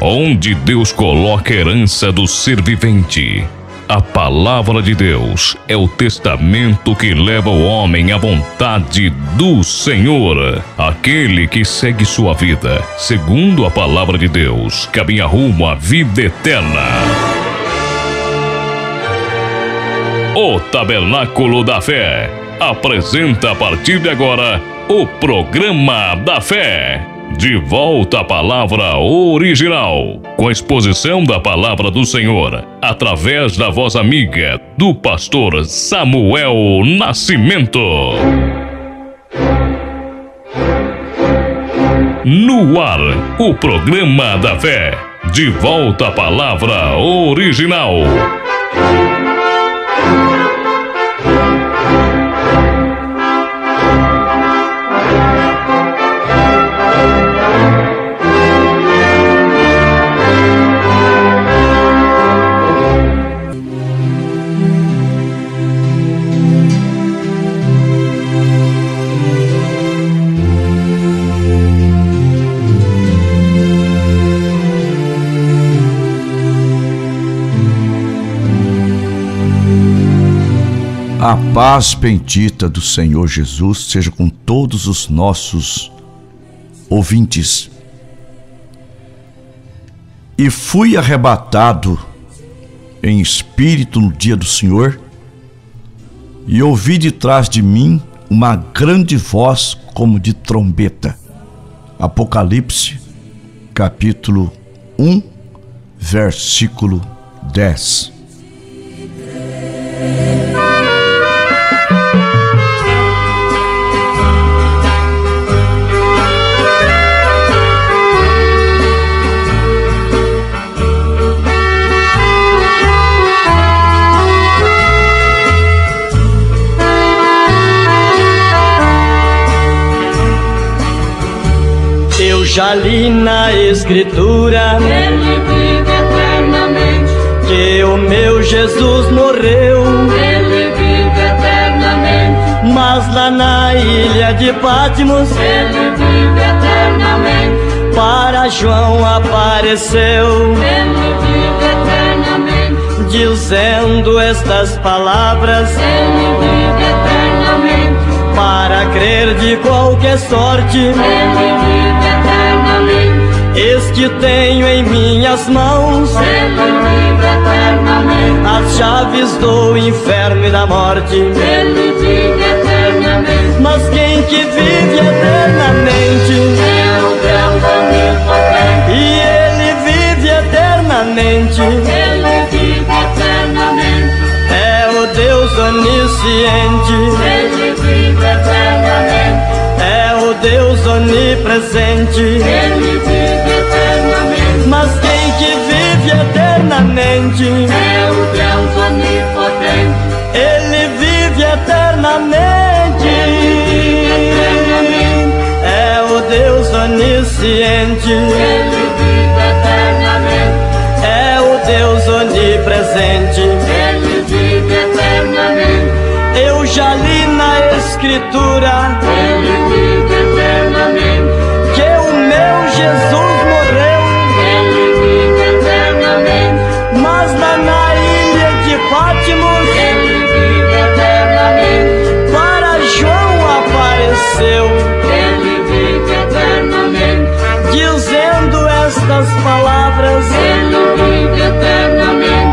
onde Deus coloca a herança do ser vivente. A palavra de Deus é o testamento que leva o homem à vontade do Senhor. Aquele que segue sua vida segundo a palavra de Deus caminha rumo à vida eterna. O Tabernáculo da Fé apresenta a partir de agora o Programa da Fé. De volta à palavra original, com a exposição da palavra do Senhor, através da voz amiga do pastor Samuel Nascimento. No ar, o Programa da Fé. De volta à palavra original. A paz bendita do Senhor Jesus seja com todos os nossos ouvintes. E fui arrebatado em espírito no dia do Senhor, e ouvi de trás de mim uma grande voz como de trombeta. Apocalipse, capítulo 1, versículo 10. Eu já li na Escritura, Ele vive eternamente, que o meu Jesus morreu, Ele vive eternamente, mas lá na ilha de Patmos, Ele vive eternamente, para João apareceu, Ele vive eternamente, dizendo estas palavras, Ele vive eternamente, para crer de qualquer sorte. Ele vive eternamente, Eis que tenho em minhas mãos Ele vive eternamente, as chaves do inferno e da morte. Ele vive eternamente, Mas quem que vive eternamente, é o Deus onipotente, e Ele vive eternamente, Ele vive eternamente, é o Deus onisciente, Ele vive eternamente, é o Deus onipresente. Ele vive eternamente, Mas quem que vive eternamente, é o Deus onipotente, Ele vive eternamente, é o Deus onisciente, Ele vive eternamente, é o Deus onipresente. Ele vive eternamente, Eu já li na Escritura Ele vive eternamente, que o meu Jesus morreu, Ele vive eternamente, mas lá na ilha de Patmos, Ele vive eternamente, para João apareceu, Ele vive eternamente, dizendo estas palavras, Ele vive eternamente,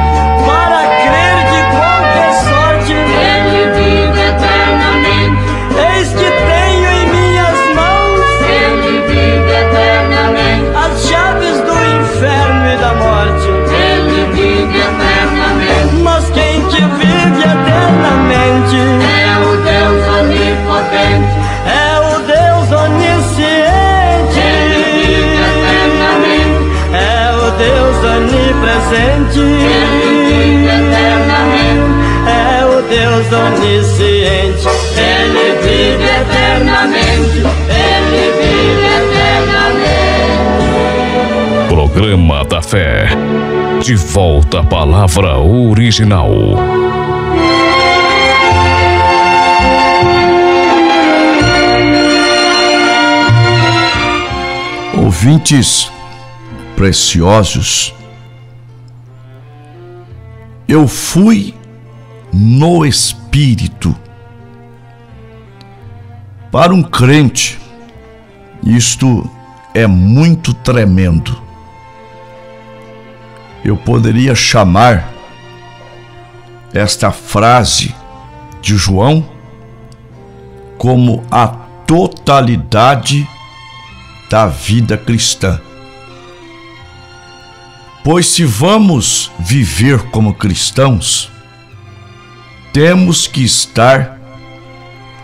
para crer de qualquer sorte. Ele vive eternamente, Eis que tenho em minhas mãos Ele vive eternamente, as chaves do inferno e da morte. Ele vive eternamente, Mas quem que vive eternamente, é o Deus onipotente, é o Deus onisciente, Ele vive eternamente, é o Deus onipresente, Ele vive eternamente, é o Deus onisciente. Ele vive eternamente, Ele vive eternamente. Programa da Fé. De volta à palavra original. Ouvintes, preciosos, eu fui no Espírito. Para um crente, isto é muito tremendo. Eu poderia chamar esta frase de João como a totalidade da vida cristã. Pois se vamos viver como cristãos, temos que estar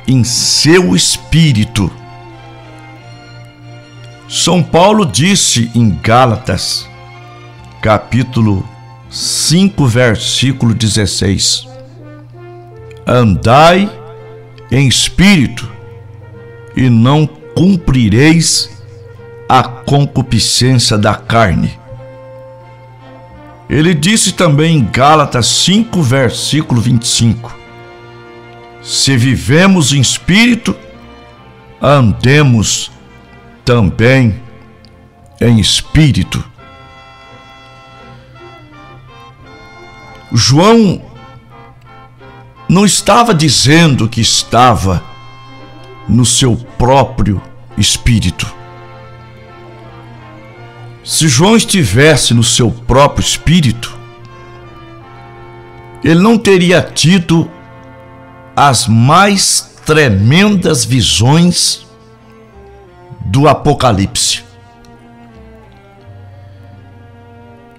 em seu espírito. São Paulo disse em Gálatas, capítulo 5, versículo 16: andai em espírito, e não cumprireis a concupiscência da carne. Ele disse também em Gálatas 5, versículo 25: se vivemos em espírito, andemos também em espírito. João não estava dizendo que estava no seu próprio espírito. Se João estivesse no seu próprio espírito, ele não teria tido as mais tremendas visões do Apocalipse.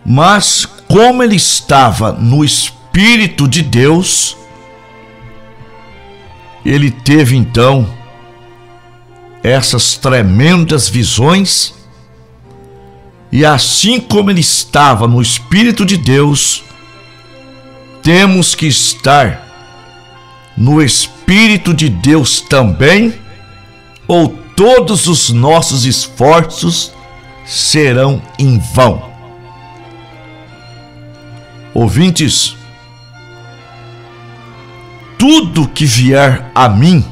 Mas como ele estava no Espírito de Deus, ele teve então essas tremendas visões, e assim como ele estava no Espírito de Deus, temos que estar no Espírito de Deus também, ou todos os nossos esforços serão em vão. Ouvintes, tudo que vier a mim,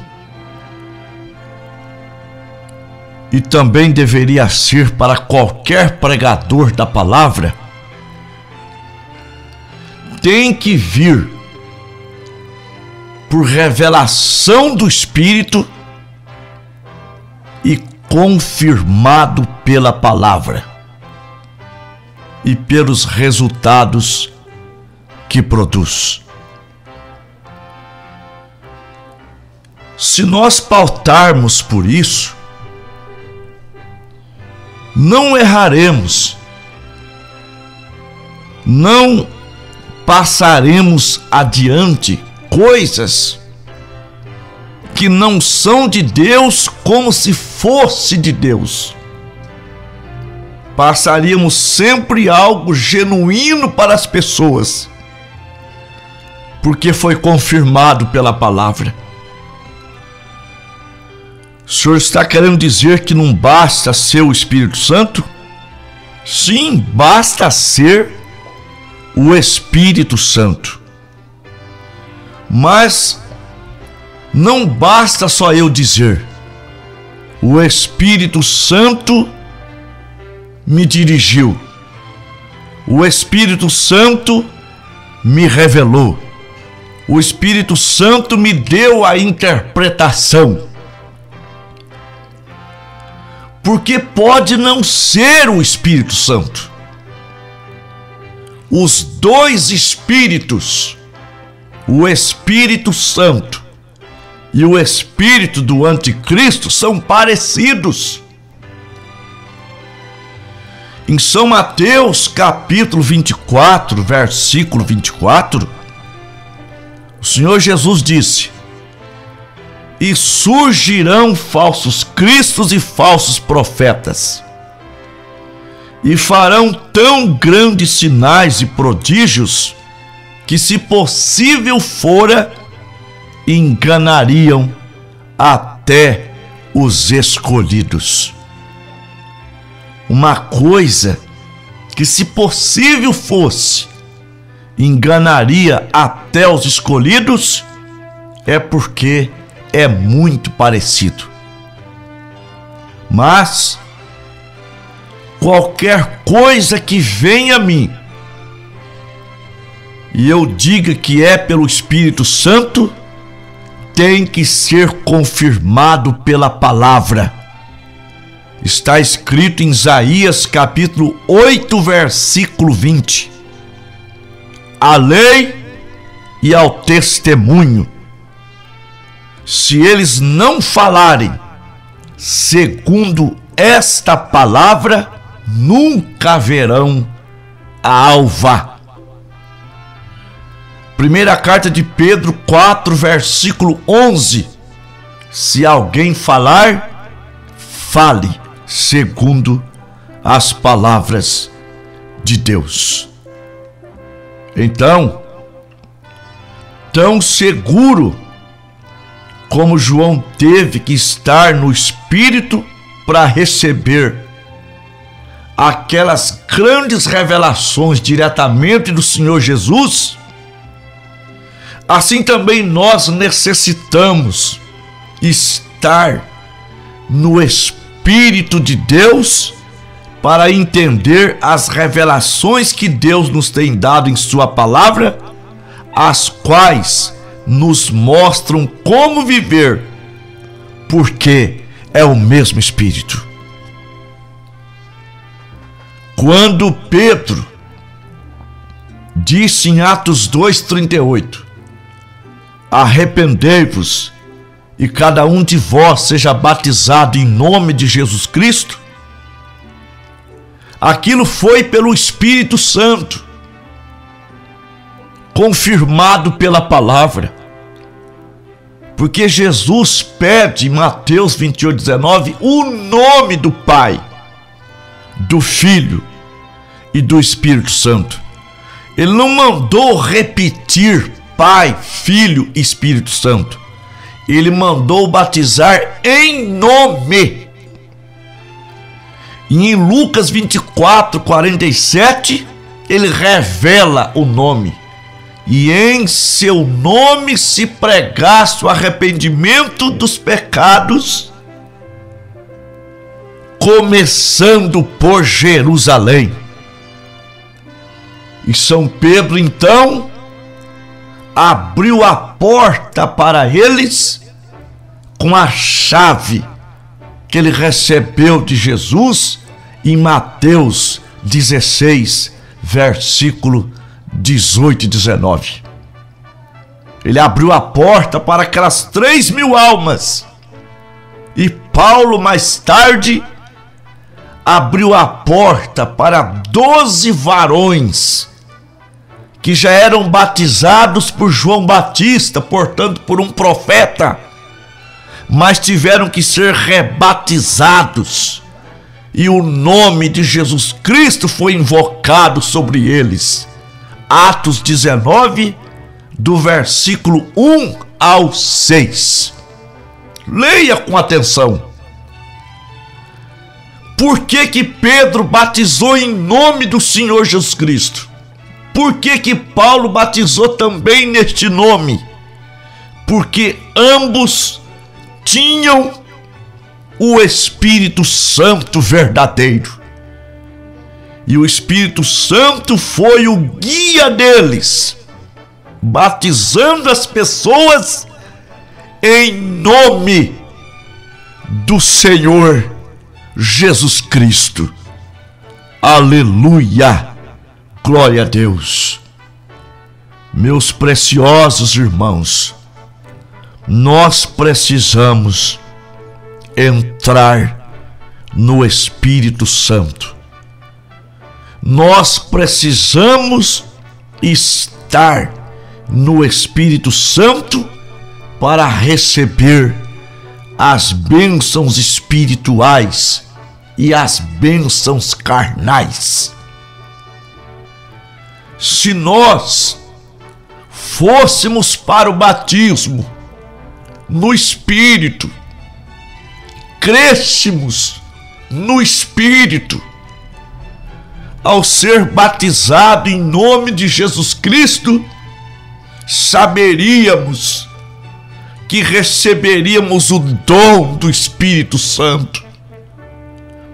e também deveria ser para qualquer pregador da palavra, tem que vir por revelação do Espírito e confirmado pela palavra e pelos resultados que produz. Se nós pautarmos por isso, não erraremos, não passaremos adiante coisas que não são de Deus como se fosse de Deus. Passaríamos sempre algo genuíno para as pessoas, porque foi confirmado pela palavra. O senhor está querendo dizer que não basta ser o Espírito Santo? Sim, basta ser o Espírito Santo. Mas não basta só eu dizer: o Espírito Santo me dirigiu, o Espírito Santo me revelou, o Espírito Santo me deu a interpretação. Porque pode não ser o Espírito Santo. Os dois Espíritos, o Espírito Santo e o Espírito do Anticristo, são parecidos. Em São Mateus, capítulo 24, versículo 24, o Senhor Jesus disse: e surgirão falsos cristos e falsos profetas, e farão tão grandes sinais e prodígios, que, se possível fora, enganariam até os escolhidos. Uma coisa que, se possível fosse, enganaria até os escolhidos, é porque é muito parecido. Mas qualquer coisa que venha a mim e eu diga que é pelo Espírito Santo, tem que ser confirmado pela palavra. Está escrito em Isaías capítulo 8, versículo 20. A lei e ao testemunho, se eles não falarem segundo esta palavra, nunca verão a alva. Primeira carta de Pedro 4, versículo 11. Se alguém falar, fale segundo as palavras de Deus. Então, tão seguro como João teve que estar no Espírito para receber aquelas grandes revelações diretamente do Senhor Jesus, assim também nós necessitamos estar no Espírito de Deus para entender as revelações que Deus nos tem dado em sua palavra, as quais nos mostram como viver, porque é o mesmo Espírito. Quando Pedro disse em Atos 2:38, arrependei-vos e cada um de vós seja batizado em nome de Jesus Cristo, aquilo foi pelo Espírito Santo, confirmado pela palavra, porque Jesus pede em Mateus 28:19 o nome do Pai, do Filho e do Espírito Santo. Ele não mandou repetir Pai, Filho e Espírito Santo. Ele mandou batizar em nome. E em Lucas 24:47, ele revela o nome. E em seu nome se pregasse o arrependimento dos pecados, começando por Jerusalém. E São Pedro, então, abriu a porta para eles com a chave que ele recebeu de Jesus em Mateus 16, versículo 18 e 19. Ele abriu a porta para aquelas 3.000 almas. E Paulo, mais tarde, abriu a porta para 12 varões que já eram batizados por João Batista, portanto por um profeta, mas tiveram que ser rebatizados, e o nome de Jesus Cristo foi invocado sobre eles. Atos 19, do versículo 1 ao 6. Leia com atenção. Por que que Pedro batizou em nome do Senhor Jesus Cristo? Por que que Paulo batizou também neste nome? Porque ambos tinham o Espírito Santo verdadeiro. E o Espírito Santo foi o guia deles, batizando as pessoas em nome do Senhor Jesus Cristo. Aleluia! Glória a Deus. Meus preciosos irmãos, nós precisamos entrar no Espírito Santo. Nós precisamos estar no Espírito Santo para receber as bênçãos espirituais e as bênçãos carnais. Se nós fôssemos para o batismo no Espírito, crescemos no Espírito, ao ser batizado em nome de Jesus Cristo, saberíamos que receberíamos o dom do Espírito Santo.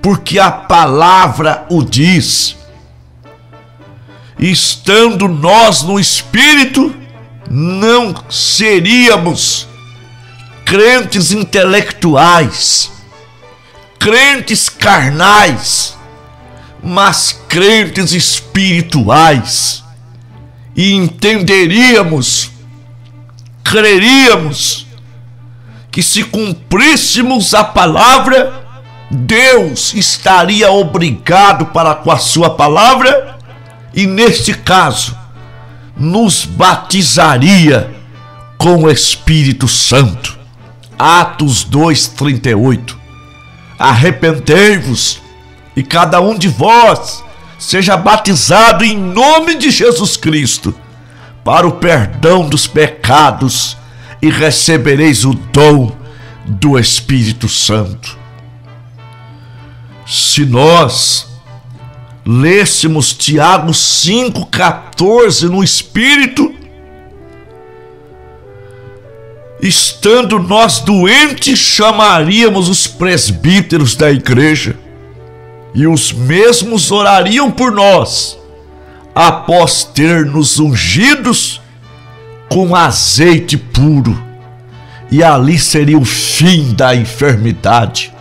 porque a palavra o diz. Estando nós no Espírito, não seríamos crentes intelectuais, crentes carnais, mas crentes espirituais. E entenderíamos, creríamos, que se cumpríssemos a palavra, Deus estaria obrigado para com a sua palavra e, neste caso, nos batizaria com o Espírito Santo. Atos 2:38. Arrependei-vos e cada um de vós seja batizado em nome de Jesus Cristo para o perdão dos pecados e recebereis o dom do Espírito Santo. Se nós lêssemos Tiago 5,14 no Espírito, estando nós doentes, chamaríamos os presbíteros da igreja, e os mesmos orariam por nós, após ter nos ungidos com azeite puro, e ali seria o fim da enfermidade.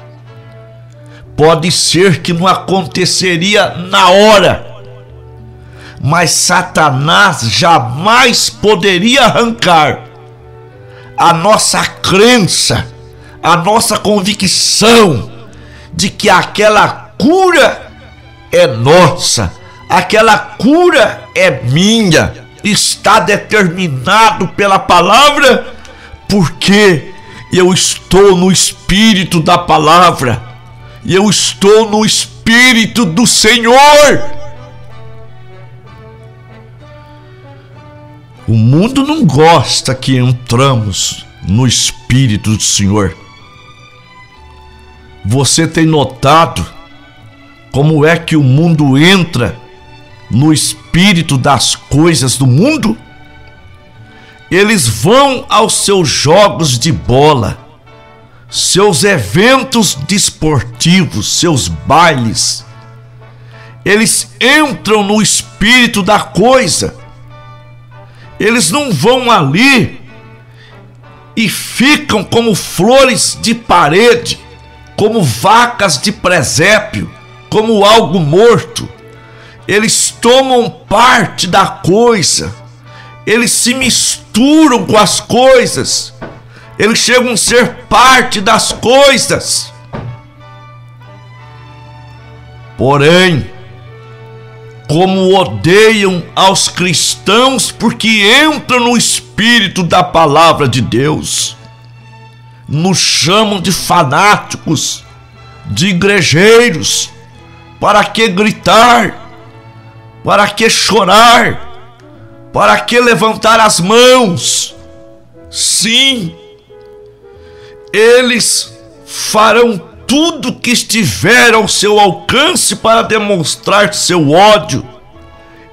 Pode ser que não aconteceria na hora, mas Satanás jamais poderia arrancar a nossa crença, a nossa convicção de que aquela cura é nossa, aquela cura é minha, está determinado pela palavra, porque eu estou no Espírito da palavra. E eu estou no Espírito do Senhor. O mundo não gosta que entramos no Espírito do Senhor. Você tem notado como é que o mundo entra no espírito das coisas do mundo? Eles vão aos seus jogos de bola, seus eventos desportivos, seus bailes. Eles entram no espírito da coisa. Eles não vão ali e ficam como flores de parede, como vacas de presépio, como algo morto. Eles tomam parte da coisa. Eles se misturam com as coisas. Eles chegam a ser parte das coisas. Porém, como odeiam aos cristãos porque entram no espírito da palavra de Deus, nos chamam de fanáticos, de igrejeiros. Para que gritar? Para que chorar? Para que levantar as mãos? Sim, eles farão tudo que estiver ao seu alcance para demonstrar seu ódio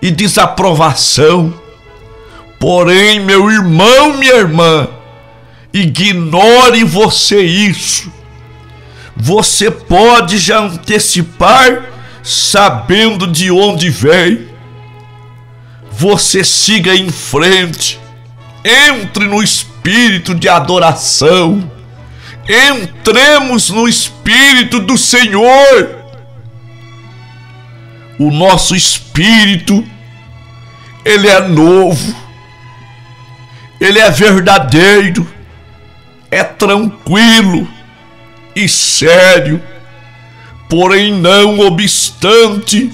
e desaprovação. Porém, meu irmão, minha irmã, ignore você isso. Você pode já antecipar sabendo de onde vem. Você siga em frente. Entre no espírito de adoração. Entremos no Espírito do Senhor. O nosso espírito, ele é novo, ele é verdadeiro, é tranquilo e sério. Porém, não obstante,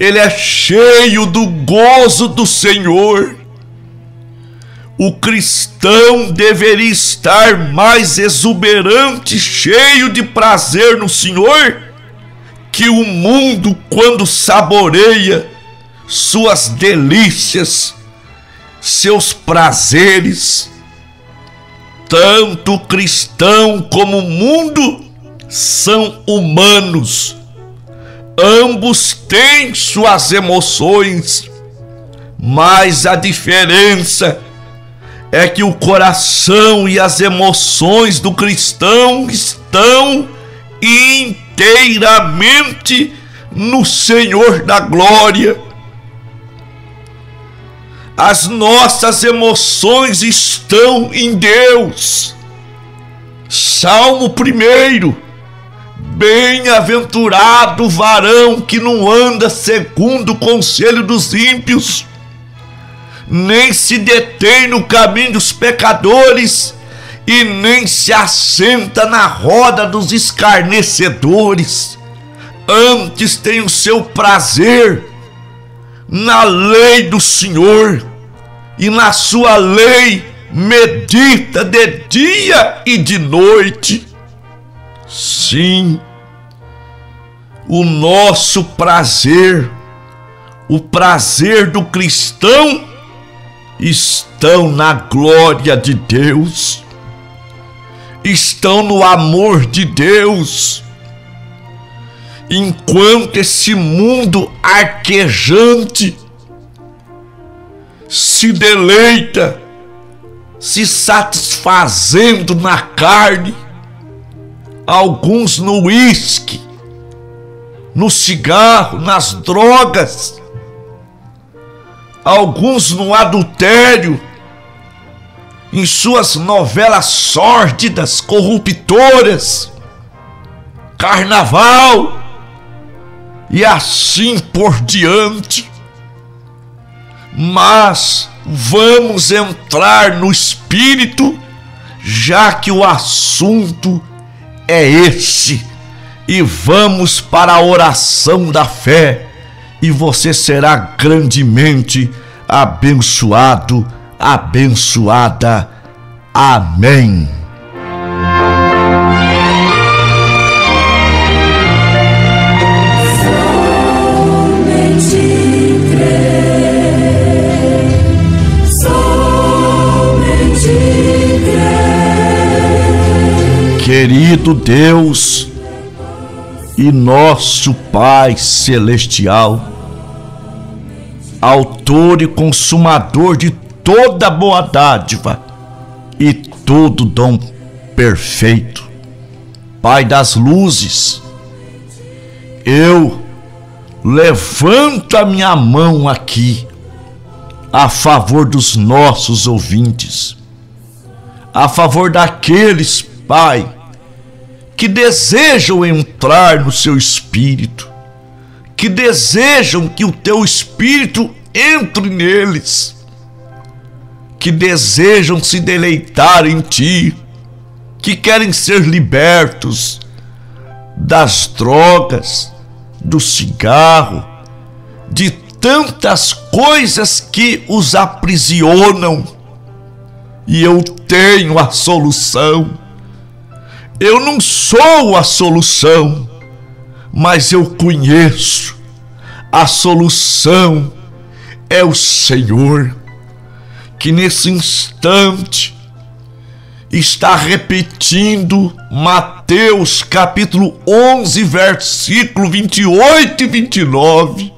ele é cheio do gozo do Senhor. O cristão deveria estar mais exuberante, cheio de prazer no Senhor, que o mundo quando saboreia suas delícias, seus prazeres. Tanto o cristão como o mundo são humanos. Ambos têm suas emoções, mas a diferença é que o coração e as emoções do cristão estão inteiramente no Senhor da glória. As nossas emoções estão em Deus. Salmo 1: bem-aventurado o varão que não anda segundo o conselho dos ímpios, nem se detém no caminho dos pecadores, e nem se assenta na roda dos escarnecedores. Antes tem o seu prazer na lei do Senhor, e na sua lei medita de dia e de noite. Sim, o nosso prazer, o prazer do cristão, estão na glória de Deus, estão no amor de Deus. Enquanto esse mundo arquejante se deleita, se satisfazendo na carne, alguns no uísque, no cigarro, nas drogas, alguns no adultério, em suas novelas sórdidas, corruptoras, carnaval e assim por diante. Mas vamos entrar no Espírito, já que o assunto é esse, e vamos para a oração da fé, e você será grandemente abençoado, abençoada. Amém. Querido Deus e nosso Pai Celestial, autor e consumador de toda boa dádiva e todo dom perfeito, Pai das luzes, eu levanto a minha mão aqui a favor dos nossos ouvintes, a favor daqueles, Pai, que desejam entrar no seu Espírito, que desejam que o teu Espírito entre neles, que desejam se deleitar em ti, que querem ser libertos das drogas, do cigarro, de tantas coisas que os aprisionam. E eu tenho a solução. Eu não sou a solução, mas eu conheço. A solução é o Senhor, que nesse instante está repetindo Mateus capítulo 11, versículo 28 e 29.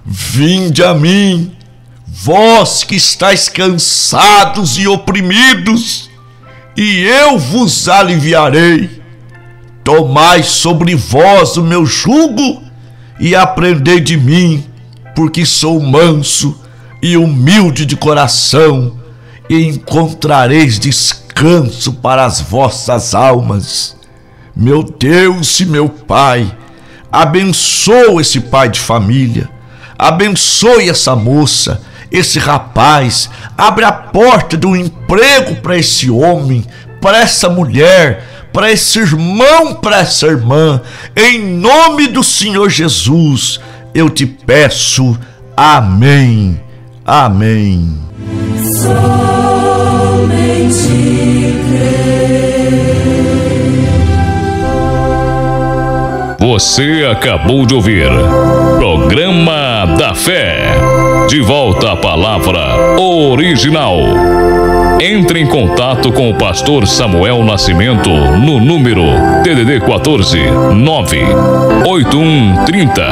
Vinde a mim, vós que estáis cansados e oprimidos, e eu vos aliviarei. Tomai sobre vós o meu jugo e aprendei de mim, porque sou manso e humilde de coração, e encontrareis descanso para as vossas almas. Meu Deus e meu Pai, abençoa esse pai de família, abençoe essa moça, esse rapaz, abre a porta do emprego para esse homem, para essa mulher, para esse irmão, para essa irmã. Em nome do Senhor Jesus, eu te peço. Amém. Amém. Somente crer. Você acabou de ouvir Programa da Fé. De volta à palavra original. Entre em contato com o pastor Samuel Nascimento no número DDD 14 98130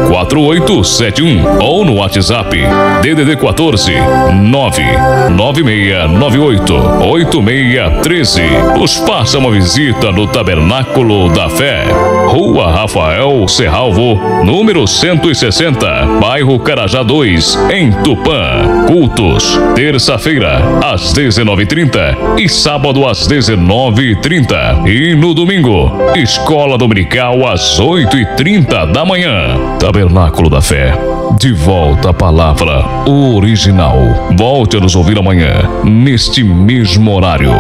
4871 ou no WhatsApp DDD 14 99698 8613. Nos faça uma visita no Tabernáculo da Fé, Rua Rafael Serralvo, número 160, bairro Carajá 2, em Tupã. Cultos, terça-feira, às 19h30 e sábado às 19h30. E no domingo, escola dominical às 8h30 da manhã. Tabernáculo da Fé, de volta à palavra original. Volte a nos ouvir amanhã, neste mesmo horário,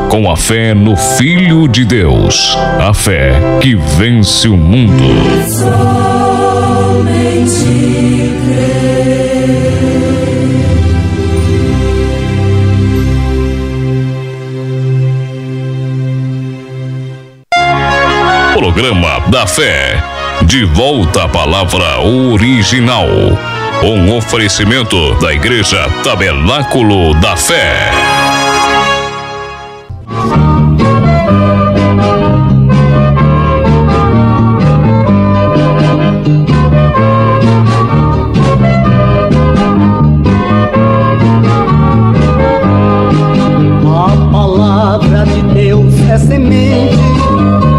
com a fé no Filho de Deus, a fé que vence o mundo. Somente Programa da Fé, de volta à palavra original. Um oferecimento da Igreja Tabernáculo da Fé. A palavra de Deus é semente,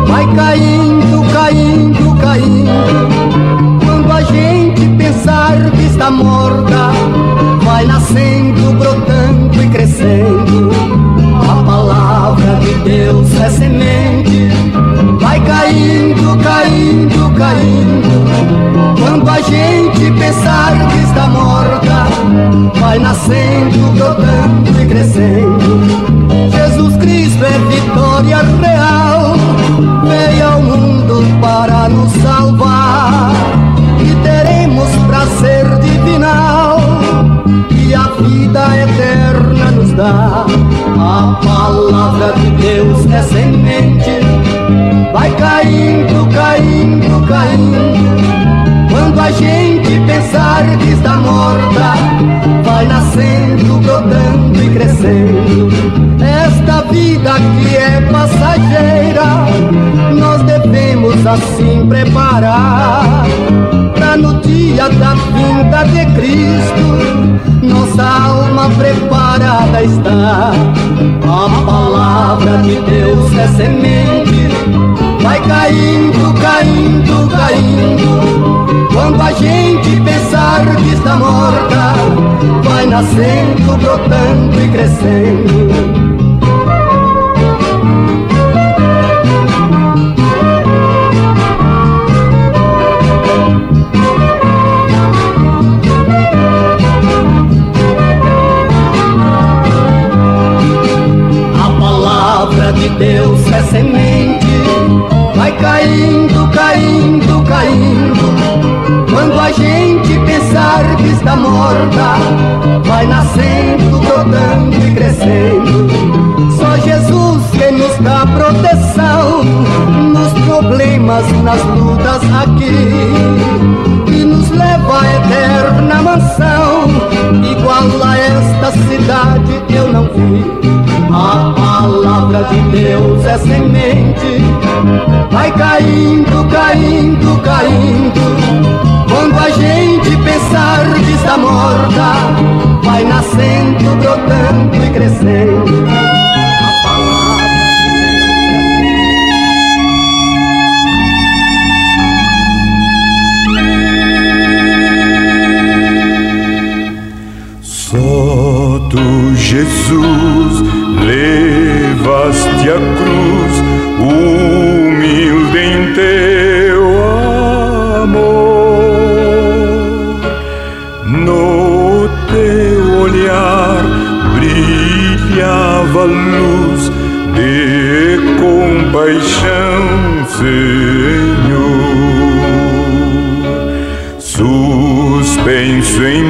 vai caindo, caindo, caindo. Quando a gente pensar que está morta, vai nascendo, brotando e crescendo. A palavra de Deus é semente, vai caindo, caindo, caindo. Quando a gente pensar que está morta, vai nascendo, brotando e crescendo. Jesus Cristo é vitória real, veio ao mundo para nos salvar, e teremos prazer divinal, e a vida eterna nos dá. A palavra de Deus é semente, vai caindo, caindo, caindo. Quando a gente pensar que está morta, vai nascendo, brotando e crescendo. Esta vida que é passageira, nós devemos assim preparar, pra no dia da vinda de Cristo, nossa alma preparada está. A palavra de Deus é semente, vai caindo, caindo, caindo. Quando a gente pensar que está morta, vai nascendo, brotando e crescendo. A palavra de Deus é semente, vai caindo, caindo, caindo. Quando a gente pensar que está morta, vai nascendo, brotando e crescendo. Só Jesus que nos dá proteção nos problemas, nas lutas aqui, e nos leva à eterna mansão, igual a esta cidade eu não vi. A palavra de Deus é semente, vai caindo, caindo, caindo. Quando a gente pensar que está morta, vai nascendo, brotando e crescendo. A palavra Só tu, Jesus, levaste a cruz, humilde em teu amor. No teu olhar brilhava a luz de compaixão, Senhor. Suspenso em